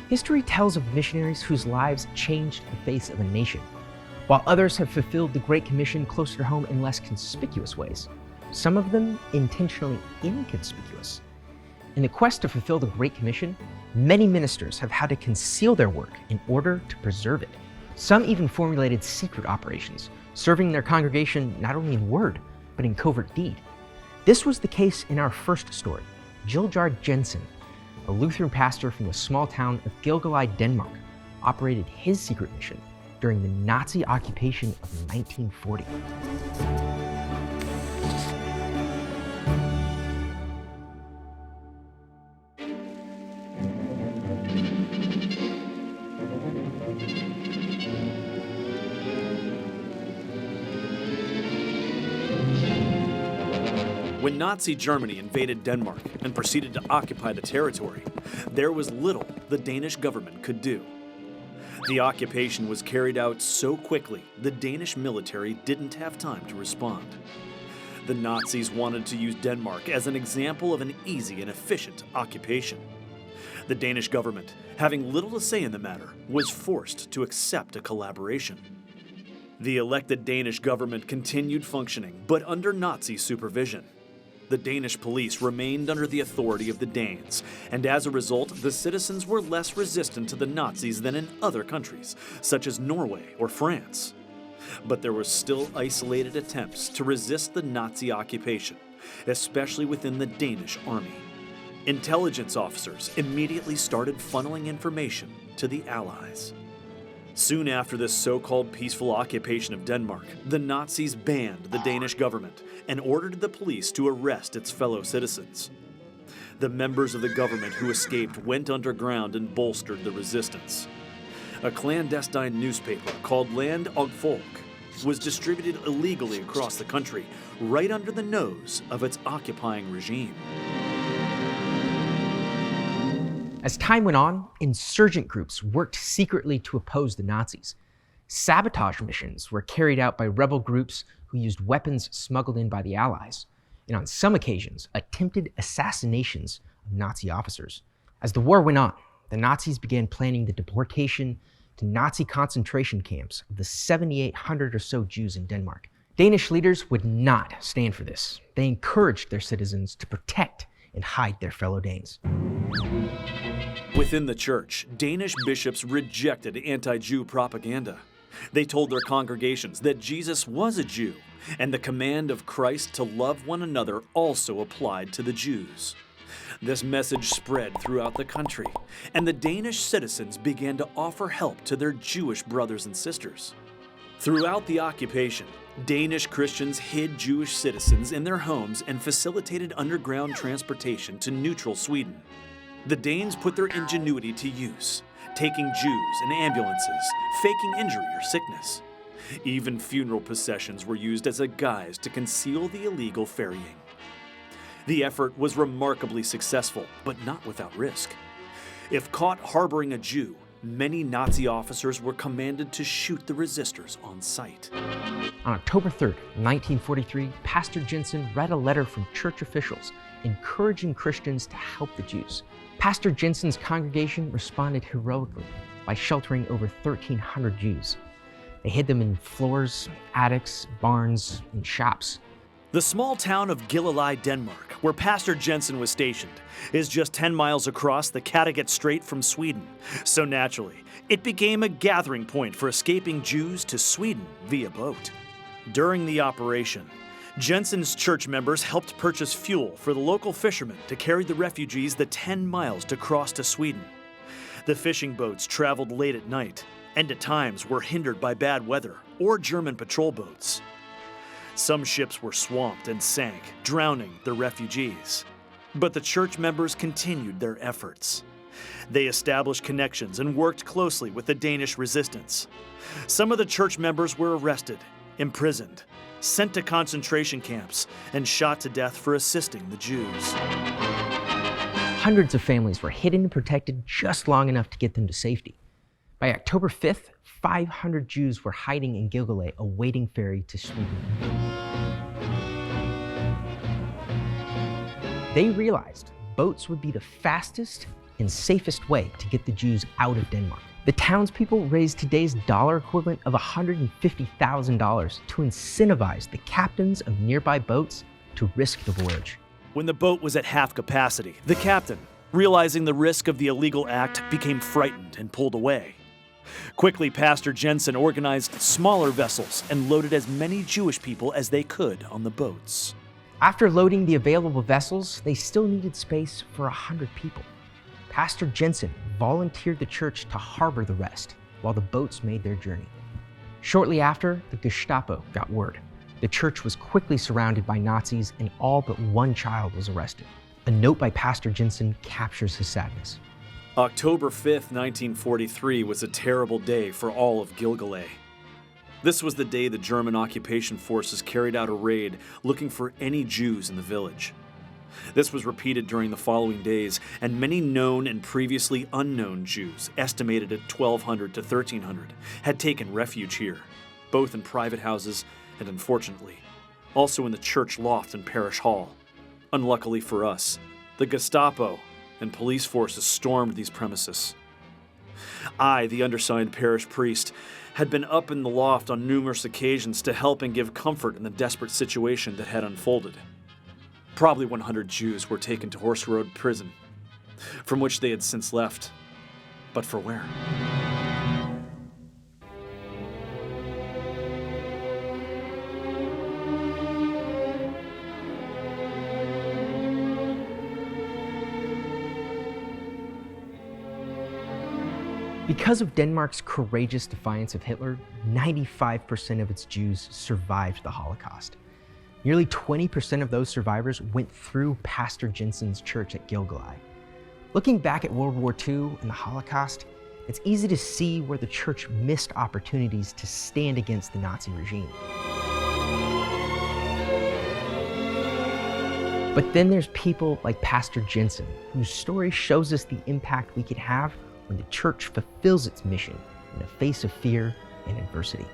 History tells of missionaries whose lives changed the face of a nation, while others have fulfilled the Great Commission closer to home in less conspicuous ways, some of them intentionally inconspicuous. In the quest to fulfill the Great Commission, many ministers have had to conceal their work in order to preserve it. Some even formulated secret operations, serving their congregation not only in word, but in covert deed. This was the case in our first story. Kjeldgaard Jensen, a Lutheran pastor from the small town of Kjeldgaard, Denmark, operated his secret mission during the Nazi occupation of 1940. When Nazi Germany invaded Denmark and proceeded to occupy the territory, there was little the Danish government could do. The occupation was carried out so quickly, the Danish military didn't have time to respond. The Nazis wanted to use Denmark as an example of an easy and efficient occupation. The Danish government, having little to say in the matter, was forced to accept a collaboration. The elected Danish government continued functioning, but under Nazi supervision. The Danish police remained under the authority of the Danes, and as a result, the citizens were less resistant to the Nazis than in other countries, such as Norway or France. But there were still isolated attempts to resist the Nazi occupation, especially within the Danish army. Intelligence officers immediately started funneling information to the Allies. Soon after this so-called peaceful occupation of Denmark, the Nazis banned the Danish government and ordered the police to arrest its fellow citizens. The members of the government who escaped went underground and bolstered the resistance. A clandestine newspaper called Land og Folk was distributed illegally across the country, right under the nose of its occupying regime. As time went on, insurgent groups worked secretly to oppose the Nazis. Sabotage missions were carried out by rebel groups who used weapons smuggled in by the Allies, and on some occasions, attempted assassinations of Nazi officers. As the war went on, the Nazis began planning the deportation to Nazi concentration camps of the 7,800 or so Jews in Denmark. Danish leaders would not stand for this. They encouraged their citizens to protect and hide their fellow Danes. Within the church, Danish bishops rejected anti-Jew propaganda. They told their congregations that Jesus was a Jew, and the command of Christ to love one another also applied to the Jews. This message spread throughout the country, and the Danish citizens began to offer help to their Jewish brothers and sisters. Throughout the occupation, Danish Christians hid Jewish citizens in their homes and facilitated underground transportation to neutral Sweden. The Danes put their ingenuity to use, taking Jews in ambulances, faking injury or sickness. Even funeral processions were used as a guise to conceal the illegal ferrying. The effort was remarkably successful, but not without risk. If caught harboring a Jew, many Nazi officers were commanded to shoot the resistors on sight. On October 3rd, 1943, Pastor Jensen read a letter from church officials encouraging Christians to help the Jews. Pastor Jensen's congregation responded heroically by sheltering over 1,300 Jews. They hid them in floors, attics, barns, and shops. The small town of Kjeldgaard, Denmark, where Pastor Jensen was stationed, is just 10 miles across the Kattegat Strait from Sweden. So naturally, it became a gathering point for escaping Jews to Sweden via boat. During the operation, Jensen's church members helped purchase fuel for the local fishermen to carry the refugees the 10 miles to cross to Sweden. The fishing boats traveled late at night and at times were hindered by bad weather or German patrol boats. Some ships were swamped and sank, drowning the refugees. But the church members continued their efforts. They established connections and worked closely with the Danish resistance. Some of the church members were arrested, imprisoned, sent to concentration camps, and shot to death for assisting the Jews. Hundreds of families were hidden and protected just long enough to get them to safety. By October 5th, 500 Jews were hiding in Kjeldgaard, awaiting ferry to Sweden. They realized boats would be the fastest and safest way to get the Jews out of Denmark. The townspeople raised today's dollar equivalent of $150,000 to incentivize the captains of nearby boats to risk the voyage. When the boat was at half capacity, the captain, realizing the risk of the illegal act, became frightened and pulled away. Quickly, Pastor Jensen organized smaller vessels and loaded as many Jewish people as they could on the boats. After loading the available vessels, they still needed space for 100 people. Pastor Jensen volunteered the church to harbor the rest while the boats made their journey. Shortly after, the Gestapo got word. The church was quickly surrounded by Nazis and all but one child was arrested. A note by Pastor Jensen captures his sadness. October 5th, 1943 was a terrible day for all of Kjeldgaard. This was the day the German occupation forces carried out a raid looking for any Jews in the village. This was repeated during the following days, and many known and previously unknown Jews, estimated at 1,200 to 1,300, had taken refuge here, both in private houses and, unfortunately, also in the church loft and parish hall. Unluckily for us, the Gestapo and police forces stormed these premises. I, the undersigned parish priest, had been up in the loft on numerous occasions to help and give comfort in the desperate situation that had unfolded. Probably 100 Jews were taken to Horse Road Prison, from which they had since left. But for where? Because of Denmark's courageous defiance of Hitler, 95% of its Jews survived the Holocaust. Nearly 20% of those survivors went through Pastor Jensen's church at Kjeldgaard. Looking back at World War II and the Holocaust, it's easy to see where the church missed opportunities to stand against the Nazi regime. But then there's people like Pastor Jensen, whose story shows us the impact we can have when the church fulfills its mission in the face of fear and adversity.